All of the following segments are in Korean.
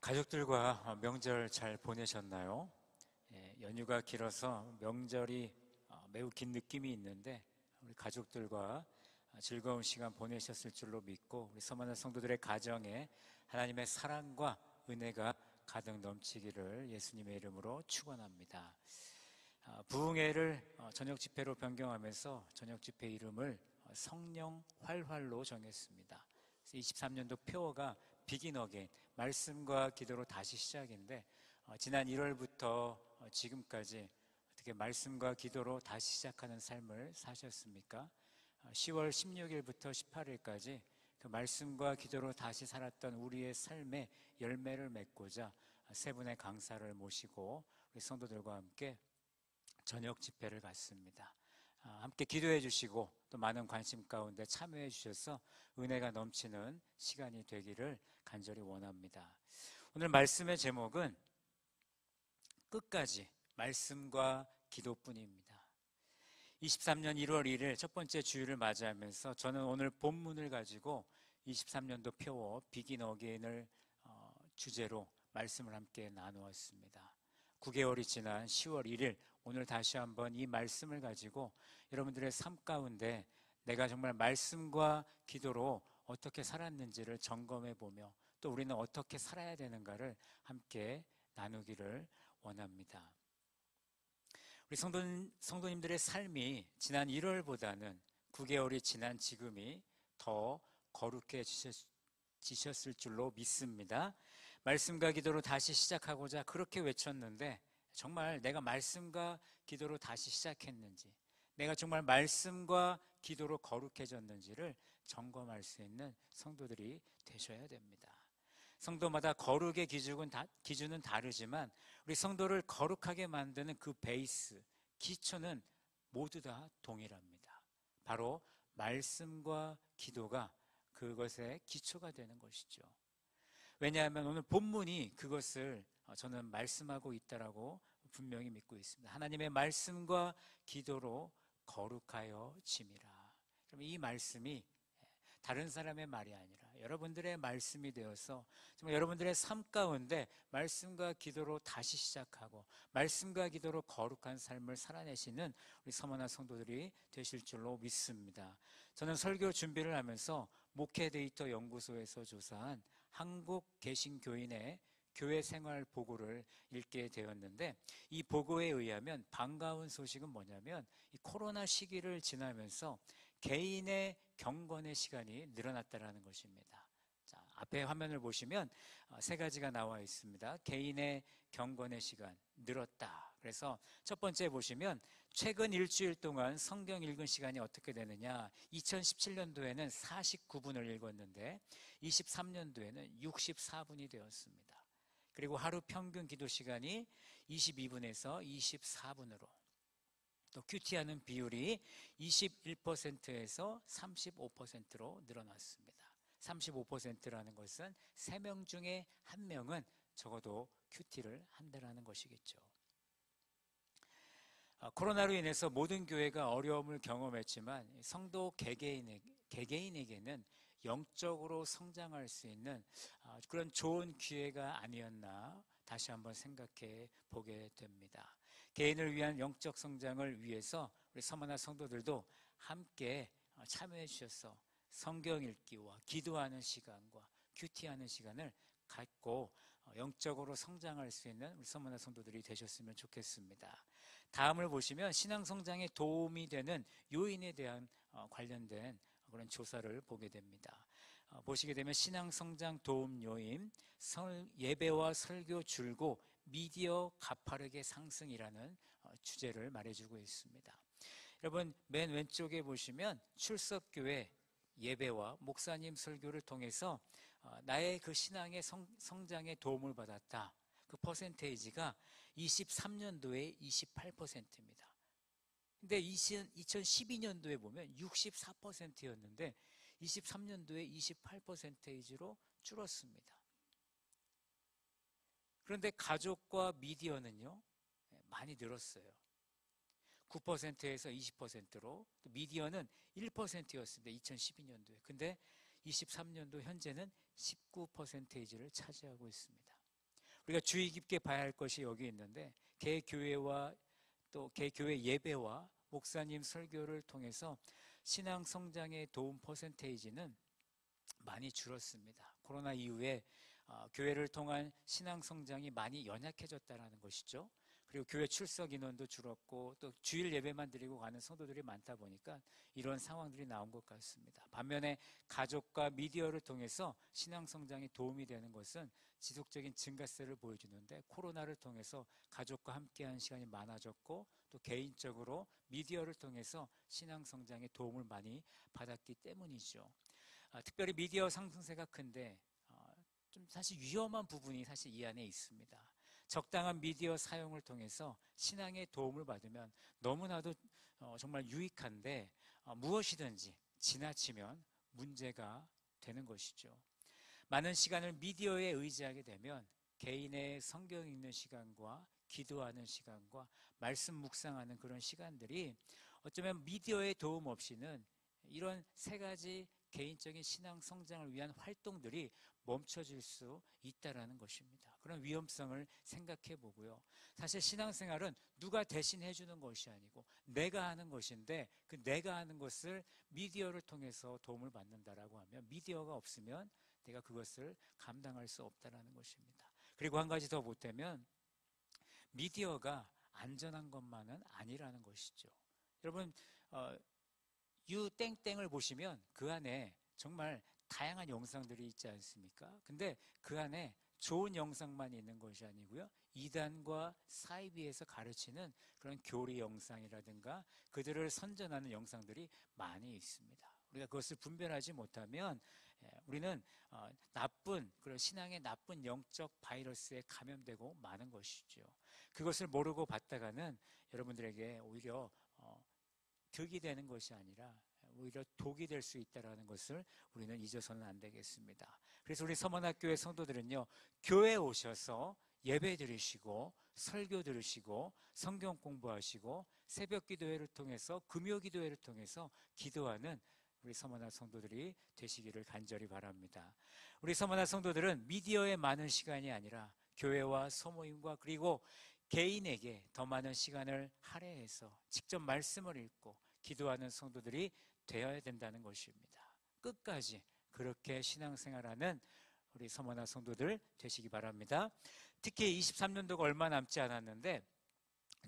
가족들과 명절 잘 보내셨나요? 연휴가 길어서 명절이 매우 긴 느낌이 있는데 우리 가족들과 즐거운 시간 보내셨을 줄로 믿고 우리 서머나 성도들의 가정에 하나님의 사랑과 은혜가 가득 넘치기를 예수님의 이름으로 축원합니다. 부흥회를 저녁 집회로 변경하면서 저녁 집회 이름을 성령 활활로 정했습니다. 23년도 표어가 Begin Again, 말씀과 기도로 다시 시작인데 지난 1월부터 지금까지 어떻게 말씀과 기도로 다시 시작하는 삶을 사셨습니까? 10월 16일부터 18일까지 그 말씀과 기도로 다시 살았던 우리의 삶의 열매를 맺고자 세 분의 강사를 모시고 우리 성도들과 함께 저녁 집회를 갖습니다. 함께 기도해 주시고 또 많은 관심 가운데 참여해 주셔서 은혜가 넘치는 시간이 되기를 간절히 원합니다. 오늘 말씀의 제목은 끝까지 말씀과 기도뿐입니다. 23년 1월 1일 첫 번째 주일을 맞이하면서 저는 오늘 본문을 가지고 23년도 표어 Begin Again을 주제로 말씀을 함께 나누었습니다. 9개월이 지난 10월 1일 오늘 다시 한번 이 말씀을 가지고 여러분들의 삶 가운데 내가 정말 말씀과 기도로 어떻게 살았는지를 점검해 보며 또 우리는 어떻게 살아야 되는가를 함께 나누기를 원합니다. 우리 성도님들의 삶이 지난 1월보다는 9개월이 지난 지금이 더 거룩해지셨을 줄로 믿습니다. 말씀과 기도로 다시 시작하고자 그렇게 외쳤는데 정말 내가 말씀과 기도로 다시 시작했는지, 내가 정말 말씀과 기도로 거룩해졌는지를 점검할 수 있는 성도들이 되셔야 됩니다. 성도마다 거룩의 기준은 다르지만 우리 성도를 거룩하게 만드는 그 베이스, 기초는 모두 다 동일합니다. 바로 말씀과 기도가 그것의 기초가 되는 것이죠. 왜냐하면 오늘 본문이 그것을 저는 말씀하고 있다라고 분명히 믿고 있습니다. 하나님의 말씀과 기도로 거룩하여 짐이라. 그럼 이 말씀이 다른 사람의 말이 아니라 여러분들의 말씀이 되어서 정말 여러분들의 삶 가운데 말씀과 기도로 다시 시작하고 말씀과 기도로 거룩한 삶을 살아내시는 우리 서머나 성도들이 되실 줄로 믿습니다. 저는 설교 준비를 하면서 목회 데이터 연구소에서 조사한 한국 개신교인의 교회 생활 보고를 읽게 되었는데 이 보고에 의하면 반가운 소식은 뭐냐면 이 코로나 시기를 지나면서 개인의 경건의 시간이 늘어났다는 것입니다. 자, 앞에 화면을 보시면 세 가지가 나와 있습니다. 개인의 경건의 시간 늘었다. 그래서 첫 번째 보시면 최근 일주일 동안 성경 읽은 시간이 어떻게 되느냐. 2017년도에는 49분을 읽었는데 23년도에는 64분이 되었습니다. 그리고 하루 평균 기도 시간이 22분에서 24분으로, 또 큐티하는 비율이 21%에서 35%로 늘어났습니다. 35%라는 것은 3명 중에 1명은 적어도 큐티를 한다는 것이겠죠. 코로나로 인해서 모든 교회가 어려움을 경험했지만 성도 개개인에게는 영적으로 성장할 수 있는 그런 좋은 기회가 아니었나 다시 한번 생각해 보게 됩니다. 개인을 위한 영적 성장을 위해서 우리 서머나 성도들도 함께 참여해 주셔서 성경 읽기와 기도하는 시간과 큐티하는 시간을 갖고 영적으로 성장할 수 있는 우리 서머나 성도들이 되셨으면 좋겠습니다. 다음을 보시면 신앙 성장에 도움이 되는 요인에 대한 관련된 그런 조사를 보게 됩니다. 보시게 되면 신앙 성장 도움 요인, 예배와 설교 줄고 미디어 가파르게 상승이라는 주제를 말해주고 있습니다. 여러분 맨 왼쪽에 보시면 출석교회 예배와 목사님 설교를 통해서 나의 그 신앙의 성장에 도움을 받았다. 그 퍼센테이지가 23년도에 28%입니다. 근데 2012년도에 보면 64%였는데 23년도에 28%로 줄었습니다. 그런데 가족과 미디어는요 많이 늘었어요. 9%에서 20%로, 또 미디어는 1%였습니다. 2012년도에. 근데 23년도 현재는 19%를 차지하고 있습니다. 우리가 주의 깊게 봐야 할 것이 여기 있는데, 개교회와 또 개교회 예배와 목사님 설교를 통해서 신앙 성장의 도움 퍼센테이지는 많이 줄었습니다. 코로나 이후에 교회를 통한 신앙 성장이 많이 연약해졌다는 것이죠. 그리고 교회 출석 인원도 줄었고 또 주일 예배만 드리고 가는 성도들이 많다 보니까 이런 상황들이 나온 것 같습니다. 반면에 가족과 미디어를 통해서 신앙 성장에 도움이 되는 것은 지속적인 증가세를 보여주는데, 코로나를 통해서 가족과 함께하는 시간이 많아졌고 또 개인적으로 미디어를 통해서 신앙 성장에 도움을 많이 받았기 때문이죠. 특별히 미디어 상승세가 큰데 좀 사실 위험한 부분이 사실 이 안에 있습니다. 적당한 미디어 사용을 통해서 신앙에 도움을 받으면 너무나도 정말 유익한데, 무엇이든지 지나치면 문제가 되는 것이죠. 많은 시간을 미디어에 의지하게 되면 개인의 성경 읽는 시간과 기도하는 시간과 말씀 묵상하는 그런 시간들이 어쩌면 미디어의 도움 없이는 이런 세 가지 개인적인 신앙 성장을 위한 활동들이 멈춰질 수 있다는 것입니다. 그런 위험성을 생각해 보고요. 사실 신앙생활은 누가 대신 해주는 것이 아니고 내가 하는 것인데, 그 내가 하는 것을 미디어를 통해서 도움을 받는다라고 하면 미디어가 없으면 내가 그것을 감당할 수 없다는 것입니다. 그리고 한 가지 더 보태면 미디어가 안전한 것만은 아니라는 것이죠. 여러분, 유땡땡을 보시면 그 안에 정말 다양한 영상들이 있지 않습니까? 근데 그 안에 좋은 영상만 있는 것이 아니고요, 이단과 사이비에서 가르치는 그런 교리 영상이라든가 그들을 선전하는 영상들이 많이 있습니다. 우리가 그것을 분별하지 못하면 우리는 나쁜 그런 신앙의 나쁜 영적 바이러스에 감염되고 마는 것이죠. 그것을 모르고 봤다가는 여러분들에게 오히려 득이 되는 것이 아니라 오히려 독이 될 수 있다는 것을 우리는 잊어서는 안 되겠습니다. 그래서 우리 서문학교의 성도들은요, 교회에 오셔서 예배 드리시고 설교 들으시고 성경 공부하시고 새벽 기도회를 통해서 금요 기도회를 통해서 기도하는 우리 서문학 성도들이 되시기를 간절히 바랍니다. 우리 서문학 성도들은 미디어에 많은 시간이 아니라 교회와 소모임과 그리고 개인에게 더 많은 시간을 할애해서 직접 말씀을 읽고 기도하는 성도들이 되어야 된다는 것입니다. 끝까지 그렇게 신앙생활하는 우리 서머나 성도들 되시기 바랍니다. 특히 23년도가 얼마 남지 않았는데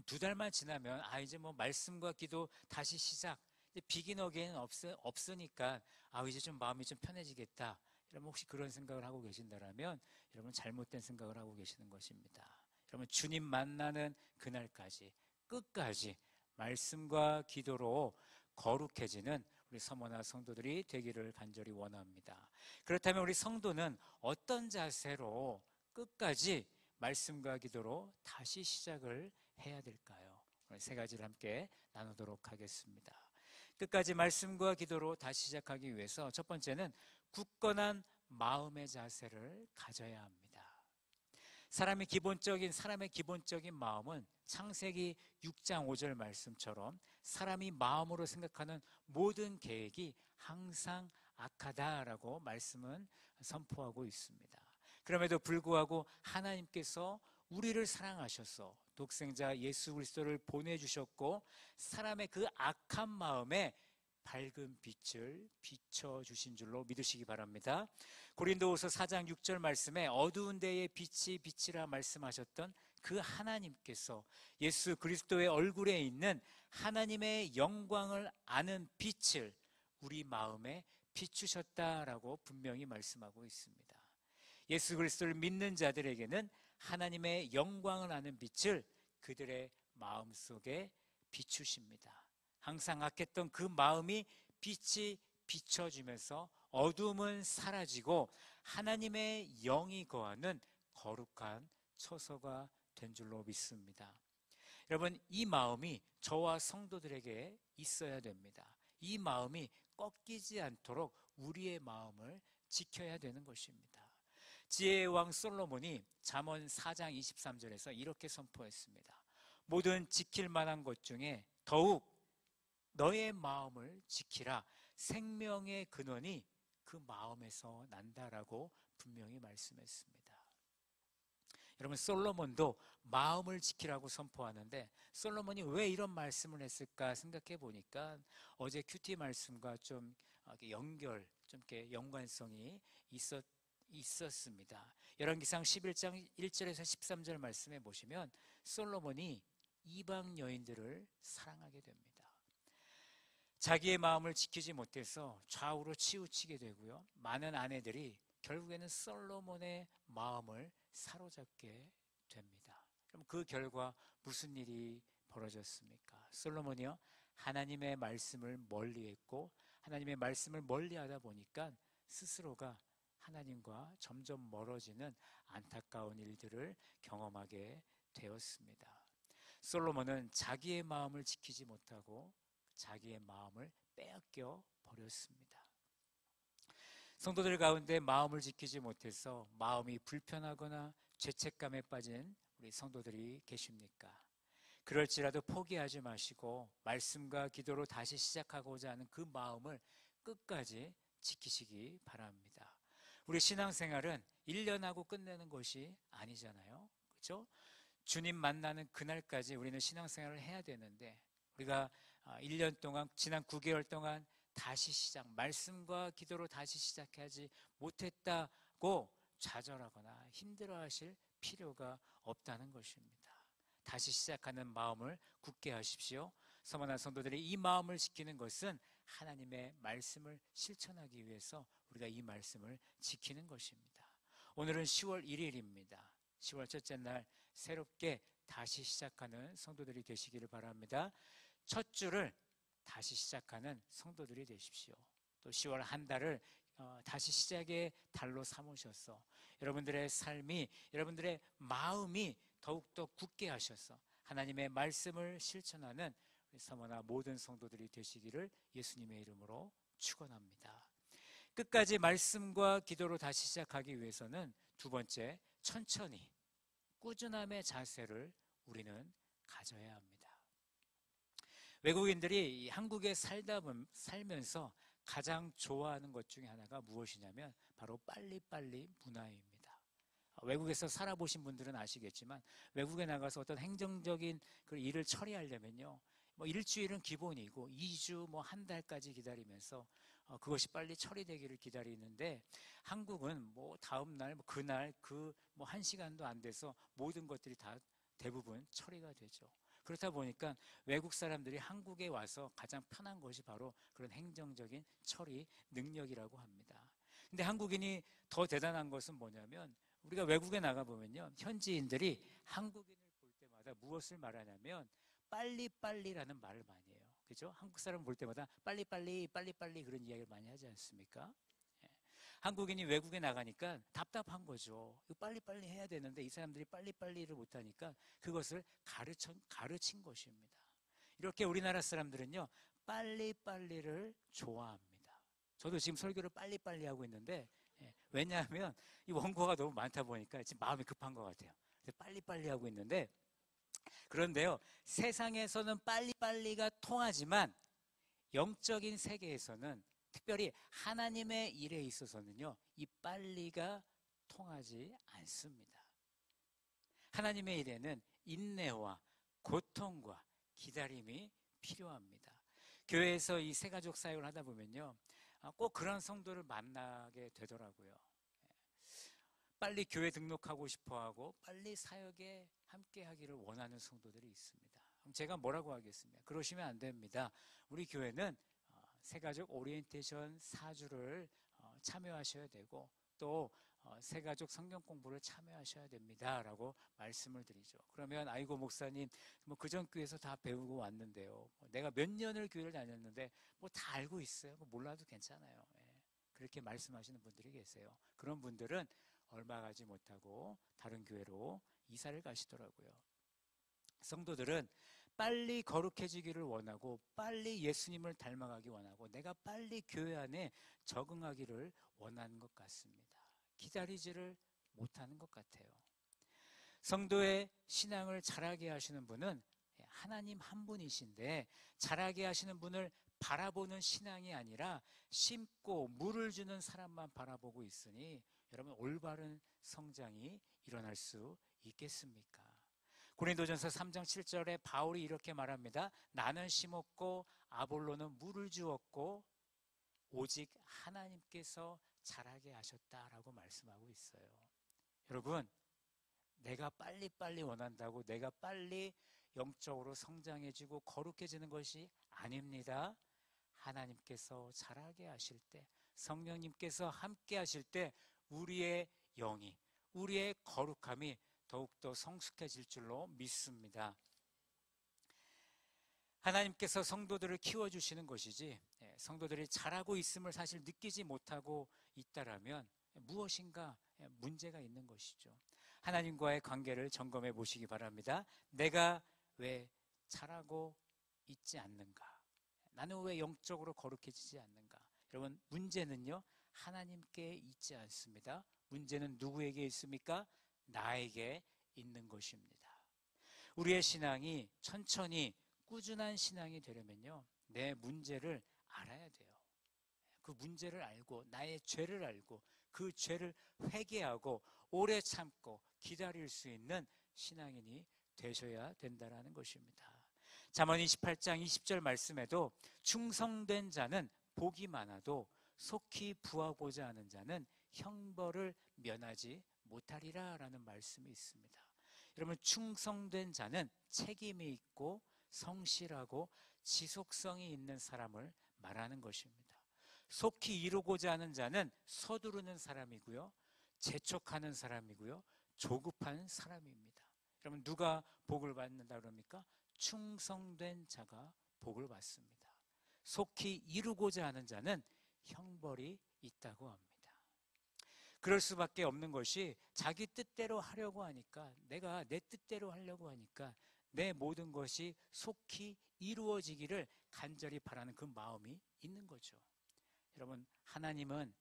2달만 지나면 이제 뭐 말씀과 기도 다시 시작, 비긴 어게인 없으니까 이제 좀 마음이 좀 편해지겠다, 여러분 혹시 그런 생각을 하고 계신다면 여러분 잘못된 생각을 하고 계시는 것입니다. 여러분 주님 만나는 그날까지 끝까지 말씀과 기도로 거룩해지는 우리 서머나 성도들이 되기를 간절히 원합니다. 그렇다면 우리 성도는 어떤 자세로 끝까지 말씀과 기도로 다시 시작을 해야 될까요? 오늘 세 가지를 함께 나누도록 하겠습니다. 끝까지 말씀과 기도로 다시 시작하기 위해서 첫 번째는 굳건한 마음의 자세를 가져야 합니다. 사람의 기본적인 마음은 창세기 6장 5절 말씀처럼 사람이 마음으로 생각하는 모든 계획이 항상 악하다라고 말씀은 선포하고 있습니다. 그럼에도 불구하고 하나님께서 우리를 사랑하셔서 독생자 예수 그리스도를 보내주셨고 사람의 그 악한 마음에 밝은 빛을 비춰주신 줄로 믿으시기 바랍니다. 고린도후서 4장 6절 말씀에 어두운 데에 빛이 빛이라 말씀하셨던 그 하나님께서 예수 그리스도의 얼굴에 있는 하나님의 영광을 아는 빛을 우리 마음에 비추셨다라고 분명히 말씀하고 있습니다. 예수 그리스도를 믿는 자들에게는 하나님의 영광을 아는 빛을 그들의 마음속에 비추십니다. 항상 악했던 그 마음이 빛이 비춰지면서 어둠은 사라지고 하나님의 영이 거하는 거룩한 처소가 된 줄로 믿습니다. 여러분, 이 마음이 저와 성도들에게 있어야 됩니다. 이 마음이 꺾이지 않도록 우리의 마음을 지켜야 되는 것입니다. 지혜의 왕 솔로몬이 잠언 4장 23절에서 이렇게 선포했습니다. 모든 지킬 만한 것 중에 더욱 너의 마음을 지키라. 생명의 근원이 그 마음에서 난다라고 분명히 말씀했습니다. 여러분, 솔로몬도 마음을 지키라고 선포하는데 솔로몬이 왜 이런 말씀을 했을까 생각해 보니까 어제 큐티 말씀과 좀 연결, 좀 이렇게 연관성이 있었습니다. 열왕기상 11장 1절에서 13절 말씀에 보시면 솔로몬이 이방 여인들을 사랑하게 됩니다. 자기의 마음을 지키지 못해서 좌우로 치우치게 되고요. 많은 아내들이 결국에는 솔로몬의 마음을 사로잡게 됩니다. 그럼 그 결과 무슨 일이 벌어졌습니까? 솔로몬이요, 하나님의 말씀을 멀리했고 하나님의 말씀을 멀리하다 보니까 스스로가 하나님과 점점 멀어지는 안타까운 일들을 경험하게 되었습니다. 솔로몬은 자기의 마음을 지키지 못하고 자기의 마음을 빼앗겨 버렸습니다. 성도들 가운데 마음을 지키지 못해서 마음이 불편하거나 죄책감에 빠진 우리 성도들이 계십니까? 그럴지라도 포기하지 마시고 말씀과 기도로 다시 시작하고자 하는 그 마음을 끝까지 지키시기 바랍니다. 우리 신앙생활은 1년 하고 끝내는 것이 아니잖아요. 그렇죠? 주님 만나는 그날까지 우리는 신앙생활을 해야 되는데 우리가 1년 동안, 지난 9개월 동안 다시 말씀과 기도로 다시 시작하지 못했다고 좌절하거나 힘들어하실 필요가 없다는 것입니다. 다시 시작하는 마음을 굳게 하십시오. 서머나 성도들이 이 마음을 지키는 것은 하나님의 말씀을 실천하기 위해서 우리가 이 말씀을 지키는 것입니다. 오늘은 10월 1일입니다. 10월 첫째 날 새롭게 다시 시작하는 성도들이 되시기를 바랍니다. 첫 주를 다시 시작하는 성도들이 되십시오. 또 10월 한 달을 다시 시작의 달로 삼으셔서 여러분들의 삶이, 여러분들의 마음이 더욱더 굳게 하셔서 하나님의 말씀을 실천하는 우리 서머나 모든 성도들이 되시기를 예수님의 이름으로 축원합니다. 끝까지 말씀과 기도로 다시 시작하기 위해서는 두 번째, 천천히 꾸준함의 자세를 우리는 가져야 합니다. 외국인들이 한국에 살면서 가장 좋아하는 것 중에 하나가 무엇이냐면 바로 빨리빨리 문화입니다. 외국에서 살아보신 분들은 아시겠지만 외국에 나가서 어떤 행정적인 그 일을 처리하려면요, 뭐 일주일은 기본이고 2주, 뭐 한 달까지 기다리면서 그것이 빨리 처리되기를 기다리는데 한국은 뭐 다음 날, 뭐 그날 그 뭐 1시간도 안 돼서 모든 것들이 다 대부분 처리가 되죠. 그렇다 보니까 외국 사람들이 한국에 와서 가장 편한 것이 바로 그런 행정적인 처리 능력이라고 합니다. 근데 한국인이 더 대단한 것은 뭐냐면 우리가 외국에 나가보면요, 현지인들이 한국인을 볼 때마다 무엇을 말하냐면 빨리빨리라는 말을 많이 해요. 그죠? 한국 사람 볼 때마다 빨리빨리 빨리빨리 그런 이야기를 많이 하지 않습니까? 한국인이 외국에 나가니까 답답한 거죠. 빨리빨리 해야 되는데 이 사람들이 빨리빨리를 못하니까 그것을 가르친 것입니다. 이렇게 우리나라 사람들은요, 빨리빨리를 좋아합니다. 저도 지금 설교를 빨리빨리 하고 있는데 왜냐하면 이 원고가 너무 많다 보니까 지금 마음이 급한 것 같아요. 그래서 빨리빨리 하고 있는데, 그런데요, 세상에서는 빨리빨리가 통하지만 영적인 세계에서는 특별히 하나님의 일에 있어서는요, 이 빨리가 통하지 않습니다. 하나님의 일에는 인내와 고통과 기다림이 필요합니다. 교회에서 이 새가족 사역을 하다 보면요, 꼭 그런 성도를 만나게 되더라고요. 빨리 교회 등록하고 싶어하고 빨리 사역에 함께 하기를 원하는 성도들이 있습니다. 그럼 제가 뭐라고 하겠습니까? 그러시면 안 됩니다. 우리 교회는 새가족 오리엔테이션 4주를 참여하셔야 되고 또 새가족 성경 공부를 참여하셔야 됩니다 라고 말씀을 드리죠. 그러면 아이고 목사님, 뭐 그전 교회에서 다 배우고 왔는데요, 내가 몇 년을 교회를 다녔는데 뭐 다 알고 있어요, 몰라도 괜찮아요. 그렇게 말씀하시는 분들이 계세요. 그런 분들은 얼마 가지 못하고 다른 교회로 이사를 가시더라고요. 성도들은 빨리 거룩해지기를 원하고 빨리 예수님을 닮아가기 원하고 내가 빨리 교회 안에 적응하기를 원하는 것 같습니다. 기다리지를 못하는 것 같아요. 성도의 신앙을 자라게 하시는 분은 하나님 한 분이신데 자라게 하시는 분을 바라보는 신앙이 아니라 심고 물을 주는 사람만 바라보고 있으니 여러분, 올바른 성장이 일어날 수 있겠습니까? 고린도전서 3장 7절에 바울이 이렇게 말합니다. 나는 심었고 아볼로는 물을 주었고 오직 하나님께서 자라게 하셨다라고 말씀하고 있어요. 여러분, 내가 빨리빨리 원한다고 내가 빨리 영적으로 성장해지고 거룩해지는 것이 아닙니다. 하나님께서 자라게 하실 때, 성령님께서 함께 하실 때 우리의 영이, 우리의 거룩함이 더욱더 성숙해질 줄로 믿습니다. 하나님께서 성도들을 키워주시는 것이지 성도들이 자라고 있음을 사실 느끼지 못하고 있다라면 무엇인가 문제가 있는 것이죠. 하나님과의 관계를 점검해 보시기 바랍니다. 내가 왜 자라고 있지 않는가? 나는 왜 영적으로 거룩해지지 않는가? 여러분, 문제는요 하나님께 있지 않습니다. 문제는 누구에게 있습니까? 나에게 있는 것입니다. 우리의 신앙이 천천히 꾸준한 신앙이 되려면요 내 문제를 알아야 돼요. 그 문제를 알고 나의 죄를 알고 그 죄를 회개하고 오래 참고 기다릴 수 있는 신앙인이 되셔야 된다는 것입니다. 잠언 28장 20절 말씀에도 충성된 자는 복이 많아도 속히 부하고자 하는 자는 형벌을 면하지 못하리라 라는 말씀이 있습니다. 여러분, 충성된 자는 책임이 있고 성실하고 지속성이 있는 사람을 말하는 것입니다. 속히 이루고자 하는 자는 서두르는 사람이고요, 재촉하는 사람이고요, 조급한 사람입니다. 여러분, 누가 복을 받는다 그럽니까? 충성된 자가 복을 받습니다. 속히 이루고자 하는 자는 형벌이 있다고 합니다. 그럴 수밖에 없는 것이 자기 뜻대로 하려고 하니까, 내가 내 뜻대로 하려고 하니까 내 모든 것이 속히 이루어지기를 간절히 바라는 그 마음이 있는 거죠. 여러분, 하나님은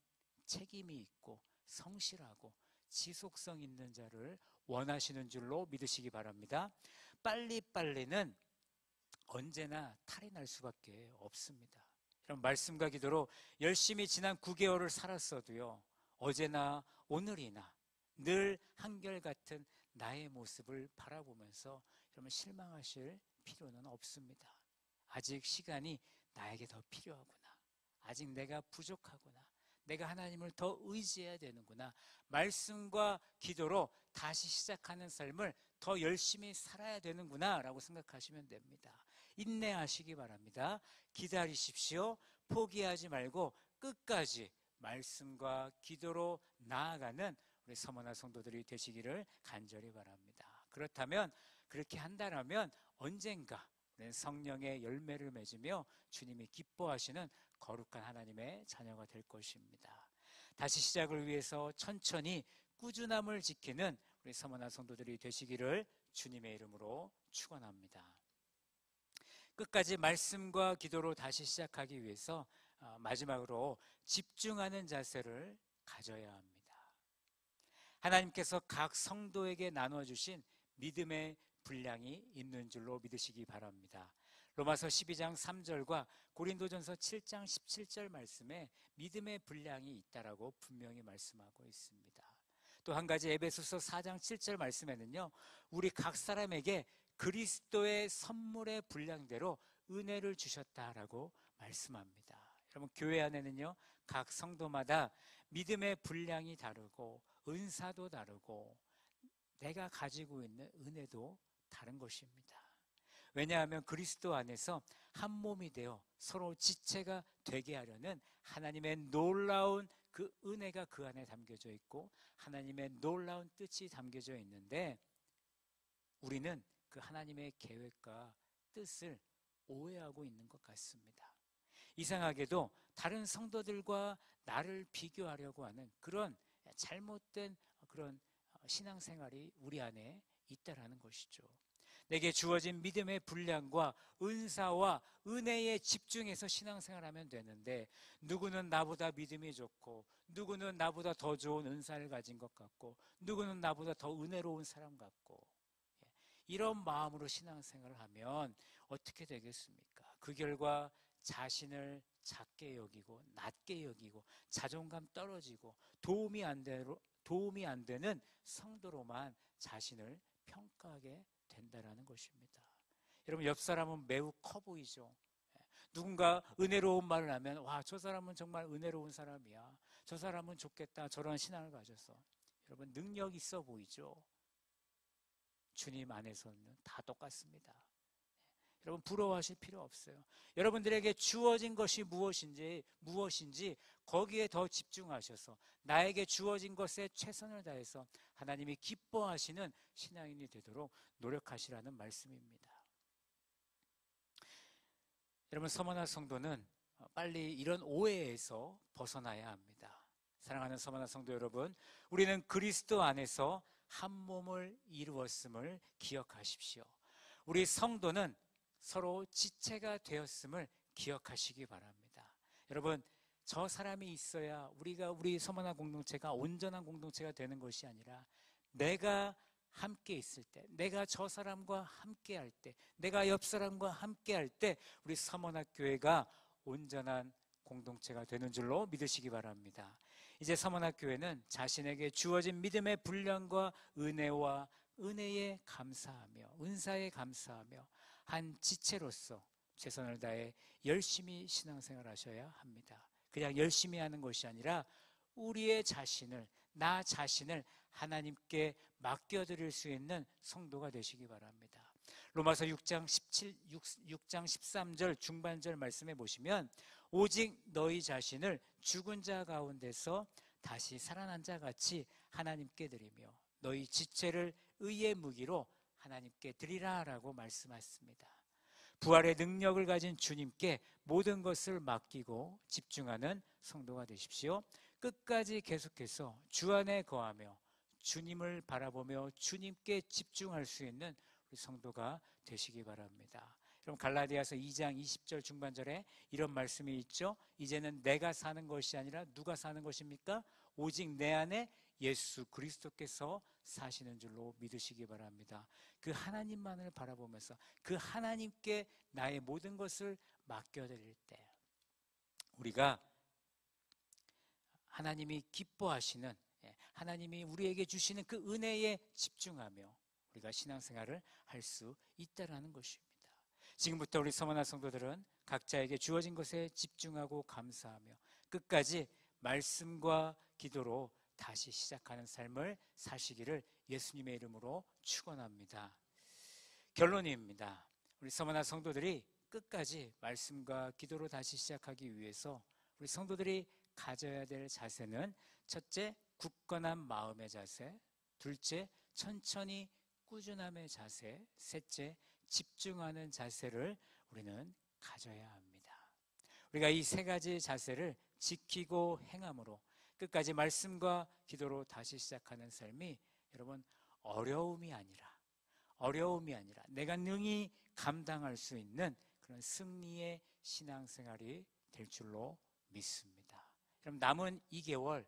책임이 있고 성실하고 지속성 있는 자를 원하시는 줄로 믿으시기 바랍니다. 빨리빨리는 언제나 탈이 날 수밖에 없습니다. 여러분, 말씀과 기도로 열심히 지난 9개월을 살았어도요 어제나 오늘이나 늘 한결같은 나의 모습을 바라보면서 여러분 실망하실 필요는 없습니다. 아직 시간이 나에게 더 필요하구나. 아직 내가 부족하구나. 내가 하나님을 더 의지해야 되는구나. 말씀과 기도로 다시 시작하는 삶을 더 열심히 살아야 되는구나 라고 생각하시면 됩니다. 인내하시기 바랍니다. 기다리십시오. 포기하지 말고 끝까지 말씀과 기도로 나아가는 우리 서머나 성도들이 되시기를 간절히 바랍니다. 그렇다면, 그렇게 한다면 언젠가 성령의 열매를 맺으며 주님이 기뻐하시는 거룩한 하나님의 자녀가 될 것입니다. 다시 시작을 위해서 천천히 꾸준함을 지키는 우리 서머나 성도들이 되시기를 주님의 이름으로 축원합니다. 끝까지 말씀과 기도로 다시 시작하기 위해서 마지막으로 집중하는 자세를 가져야 합니다. 하나님께서 각 성도에게 나눠주신 믿음의 분량이 있는 줄로 믿으시기 바랍니다. 로마서 12장 3절과 고린도전서 7장 17절 말씀에 믿음의 분량이 있다라고 분명히 말씀하고 있습니다. 또 한 가지 에베소서 4장 7절 말씀에는요 우리 각 사람에게 그리스도의 선물의 분량대로 은혜를 주셨다라고 말씀합니다. 여러분, 교회 안에는요 각 성도마다 믿음의 분량이 다르고 은사도 다르고 내가 가지고 있는 은혜도 다른 것입니다. 왜냐하면 그리스도 안에서 한 몸이 되어 서로 지체가 되게 하려는 하나님의 놀라운 그 은혜가 그 안에 담겨져 있고 하나님의 놀라운 뜻이 담겨져 있는데, 우리는 그 하나님의 계획과 뜻을 오해하고 있는 것 같습니다. 이상하게도 다른 성도들과 나를 비교하려고 하는 그런 잘못된 그런 신앙생활이 우리 안에 있다라는 것이죠. 내게 주어진 믿음의 분량과 은사와 은혜에 집중해서 신앙생활하면 되는데, 누구는 나보다 믿음이 좋고 누구는 나보다 더 좋은 은사를 가진 것 같고 누구는 나보다 더 은혜로운 사람 같고, 이런 마음으로 신앙생활을 하면 어떻게 되겠습니까? 그 결과 자신을 작게 여기고 낮게 여기고 자존감 떨어지고 도움이 안 되는 성도로만 자신을 평가하게 된다라는 것입니다. 여러분, 옆 사람은 매우 커 보이죠. 누군가 은혜로운 말을 하면 와, 저 사람은 정말 은혜로운 사람이야. 저 사람은 좋겠다. 저런 신앙을 가져서. 여러분, 능력 있어 보이죠. 주님 안에서는 다 똑같습니다. 여러분, 부러워하실 필요 없어요. 여러분들에게 주어진 것이 무엇인지 거기에 더 집중하셔서 나에게 주어진 것에 최선을 다해서 하나님이 기뻐하시는 신앙인이 되도록 노력하시라는 말씀입니다. 여러분, 서머나 성도는 빨리 이런 오해에서 벗어나야 합니다. 사랑하는 서머나 성도 여러분, 우리는 그리스도 안에서 한 몸을 이루었음을 기억하십시오. 우리 성도는 서로 지체가 되었음을 기억하시기 바랍니다. 여러분, 저 사람이 있어야 우리 서머나 공동체가 온전한 공동체가 되는 것이 아니라 내가 함께 있을 때, 내가 저 사람과 함께 할 때, 내가 옆 사람과 함께 할 때 우리 서머나 교회가 온전한 공동체가 되는 줄로 믿으시기 바랍니다. 이제 서머나 교회는 자신에게 주어진 믿음의 분량과 은혜에 감사하며 은사에 감사하며 한 지체로서 최선을 다해 열심히 신앙생활 하셔야 합니다. 그냥 열심히 하는 것이 아니라 나 자신을 하나님께 맡겨드릴 수 있는 성도가 되시기 바랍니다. 로마서 6장 13절 중반절 말씀해 보시면 오직 너희 자신을 죽은 자 가운데서 다시 살아난 자 같이 하나님께 드리며 너희 지체를 의의 무기로 하나님께 드리라 라고 말씀하셨습니다. 부활의 능력을 가진 주님께 모든 것을 맡기고 집중하는 성도가 되십시오. 끝까지 계속해서 주 안에 거하며 주님을 바라보며 주님께 집중할 수 있는 우리 성도가 되시기 바랍니다. 그럼 갈라디아서 2장 20절 중반절에 이런 말씀이 있죠. 이제는 내가 사는 것이 아니라 누가 사는 것입니까? 오직 내 안에 예수 그리스도께서 사시는 줄로 믿으시기 바랍니다. 그 하나님만을 바라보면서 그 하나님께 나의 모든 것을 맡겨드릴 때 우리가 하나님이 기뻐하시는, 하나님이 우리에게 주시는 그 은혜에 집중하며 우리가 신앙생활을 할 수 있다는 것입니다. 지금부터 우리 서머나 성도들은 각자에게 주어진 것에 집중하고 감사하며 끝까지 말씀과 기도로 다시 시작하는 삶을 사시기를 예수님의 이름으로 축원합니다. 결론입니다. 우리 서머나 성도들이 끝까지 말씀과 기도로 다시 시작하기 위해서 우리 성도들이 가져야 될 자세는 첫째, 굳건한 마음의 자세, 둘째, 천천히 꾸준함의 자세, 셋째, 집중하는 자세를 우리는 가져야 합니다. 우리가 이 세 가지 자세를 지키고 행함으로 끝까지 말씀과 기도로 다시 시작하는 삶이 여러분 어려움이 아니라 내가 능히 감당할 수 있는 그런 승리의 신앙생활이 될 줄로 믿습니다. 그럼 남은 2개월,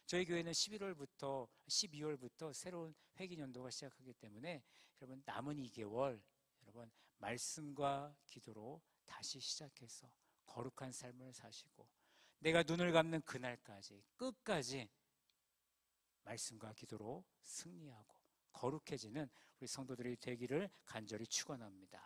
저희 교회는 12월부터 새로운 회기년도가 시작하기 때문에 여러분 남은 2개월 여러분 말씀과 기도로 다시 시작해서 거룩한 삶을 사시고 내가 눈을 감는 그날까지 끝까지 말씀과 기도로 승리하고 거룩해지는 우리 성도들이 되기를 간절히 축원합니다.